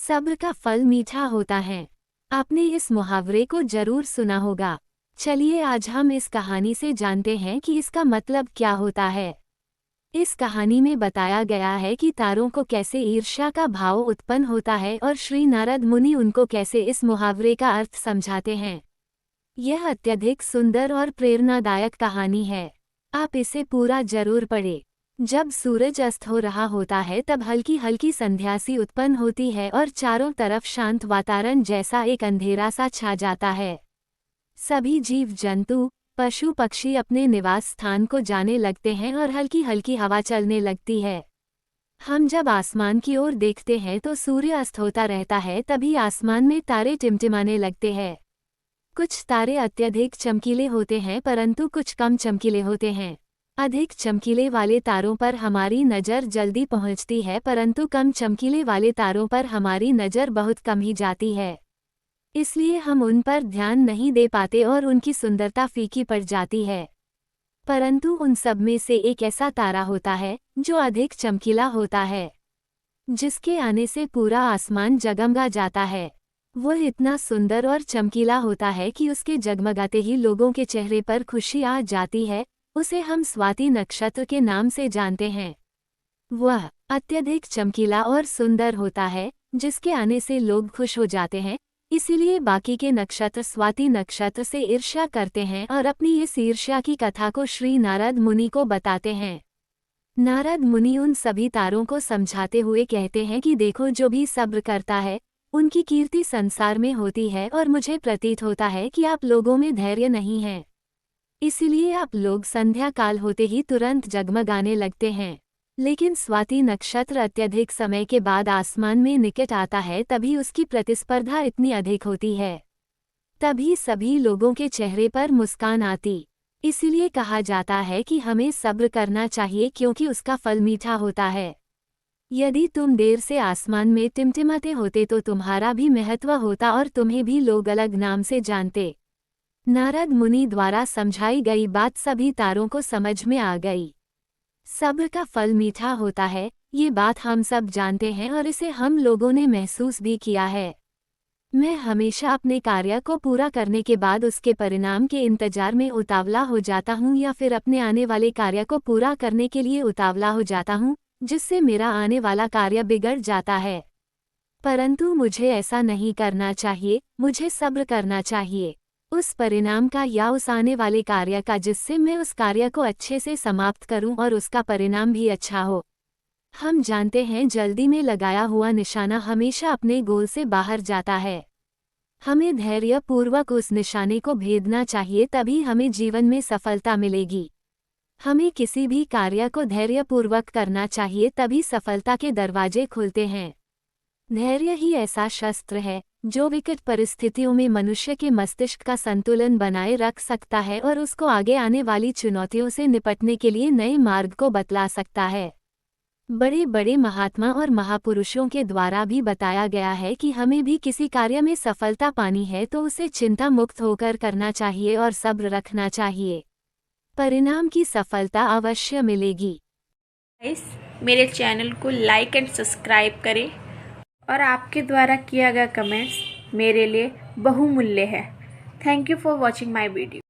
सब्र का फल मीठा होता है। आपने इस मुहावरे को जरूर सुना होगा। चलिए आज हम इस कहानी से जानते हैं कि इसका मतलब क्या होता है। इस कहानी में बताया गया है कि तारों को कैसे ईर्ष्या का भाव उत्पन्न होता है और श्री नारद मुनि उनको कैसे इस मुहावरे का अर्थ समझाते हैं। यह अत्यधिक सुंदर और प्रेरणादायक कहानी है। आप इसे पूरा जरूर पढ़ें। जब सूरज अस्त हो रहा होता है तब हल्की हल्की संध्या सी उत्पन्न होती है और चारों तरफ शांत वातावरण जैसा एक अंधेरा सा छा जाता है। सभी जीव जंतु, पशु पक्षी अपने निवास स्थान को जाने लगते हैं और हल्की हल्की हवा चलने लगती है। हम जब आसमान की ओर देखते हैं तो सूर्य अस्त होता रहता है, तभी आसमान में तारे टिमटिमाने लगते हैं। कुछ तारे अत्यधिक चमकीले होते हैं परंतु कुछ कम चमकीले होते हैं। अधिक चमकीले वाले तारों पर हमारी नज़र जल्दी पहुंचती है परंतु कम चमकीले वाले तारों पर हमारी नज़र बहुत कम ही जाती है। इसलिए हम उन पर ध्यान नहीं दे पाते और उनकी सुंदरता फीकी पड़ जाती है। परंतु उन सब में से एक ऐसा तारा होता है जो अधिक चमकीला होता है, जिसके आने से पूरा आसमान जगमगा जाता है। वह इतना सुंदर और चमकीला होता है कि उसके जगमगाते ही लोगों के चेहरे पर खुशी आ जाती है। उसे हम स्वाति नक्षत्र के नाम से जानते हैं। वह अत्यधिक चमकीला और सुंदर होता है, जिसके आने से लोग खुश हो जाते हैं। इसीलिए बाकी के नक्षत्र स्वाति नक्षत्र से ईर्ष्या करते हैं और अपनी इस ईर्ष्या की कथा को श्री नारद मुनि को बताते हैं। नारद मुनि उन सभी तारों को समझाते हुए कहते हैं कि देखो, जो भी सब्र करता है उनकी कीर्ति संसार में होती है और मुझे प्रतीत होता है कि आप लोगों में धैर्य नहीं है। इसीलिए आप लोग संध्या काल होते ही तुरंत जगमगाने लगते हैं। लेकिन स्वाति नक्षत्र अत्यधिक समय के बाद आसमान में निकट आता है, तभी उसकी प्रतिस्पर्धा इतनी अधिक होती है। तभी सभी लोगों के चेहरे पर मुस्कान आती। इसीलिए कहा जाता है कि हमें सब्र करना चाहिए क्योंकि उसका फल मीठा होता है। यदि तुम देर से आसमान में टिमटिमाते होते तो तुम्हारा भी महत्व होता और तुम्हें भी लोग अलग नाम से जानते। नारद मुनि द्वारा समझाई गई बात सभी तारों को समझ में आ गई। सब्र का फल मीठा होता है, ये बात हम सब जानते हैं और इसे हम लोगों ने महसूस भी किया है। मैं हमेशा अपने कार्य को पूरा करने के बाद उसके परिणाम के इंतजार में उतावला हो जाता हूँ या फिर अपने आने वाले कार्य को पूरा करने के लिए उतावला हो जाता हूँ, जिससे मेरा आने वाला कार्य बिगड़ जाता है। परंतु मुझे ऐसा नहीं करना चाहिए। मुझे सब्र करना चाहिए उस परिणाम का या उस आने वाले कार्य का, जिससे मैं उस कार्य को अच्छे से समाप्त करूं और उसका परिणाम भी अच्छा हो। हम जानते हैं जल्दी में लगाया हुआ निशाना हमेशा अपने गोल से बाहर जाता है। हमें धैर्यपूर्वक उस निशाने को भेदना चाहिए, तभी हमें जीवन में सफलता मिलेगी। हमें किसी भी कार्य को धैर्यपूर्वक करना चाहिए, तभी सफलता के दरवाजे खुलते हैं। धैर्य ही ऐसा शस्त्र है जो विकट परिस्थितियों में मनुष्य के मस्तिष्क का संतुलन बनाए रख सकता है और उसको आगे आने वाली चुनौतियों से निपटने के लिए नए मार्ग को बतला सकता है। बड़े बड़े महात्मा और महापुरुषों के द्वारा भी बताया गया है कि हमें भी किसी कार्य में सफलता पानी है तो उसे चिंता मुक्त होकर करना चाहिए और सब्र रखना चाहिए। परिणाम की सफलता अवश्य मिलेगी। गाइस, मेरे चैनल को लाइक एंड सब्सक्राइब करें और आपके द्वारा किया गया कमेंट्स मेरे लिए बहुमूल्य है। Thank you for watching my video.